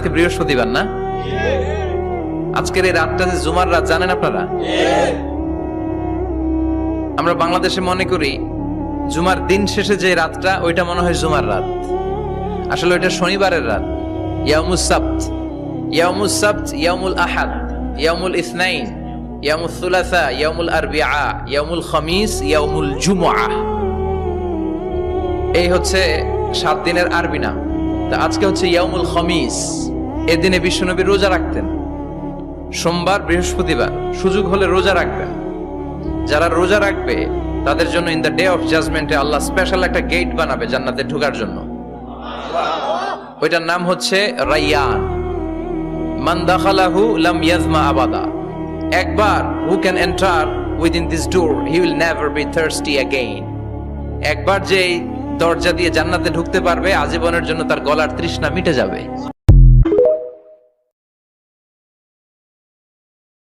আজকে বৃহস্পতিবার না? আজকের এই রাতটা যে জুমার রাত জানেন আপনারা? আমরা বাংলাদেশে মনে করি জুমার দিন শেষে যে রাতটা ওইটা মনে হয় জুমার রাত, আসলে ওইটা শনিবারের রাত। ইয়াউমুস সাবত, ইয়াউমুস সাবত, ইয়াউমুল আহাদ, ইয়াউমুল ইসনাইন, ইয়াউমুল সুলাসা, ইয়াউমুল আরবিআ, ইয়াউমুল খামিস, ইয়াউমুল জুমআহ। এই হচ্ছে 7 দিনের আরবি নাম। তা আজকে হচ্ছে ইয়াউমুল খামিস। এদিনে বিশ্বনবী রোজা রাখতেন, সোমবার বৃহস্পতিবার সুযোগ হলে রোজা রাখবেন। যারা রোজা রাখবে তাদের জন্য ইন দ্য ডে অফ জাজমেন্টে আল্লাহ স্পেশাল একটা গেট বানাবে জান্নাতে ঢোকার জন্য। ওইটার নাম হচ্ছে রাইয়ান। মান দাখালাহু লাম ইয়াজমা আবাদা। একবার who can enter within this door he will never be thirsty again. একবার যে দরজা দিয়ে জান্নাতে ঢুকতে পারবে আজীবনের জন্য তার গলার তৃষ্ণা মিটে যাবে।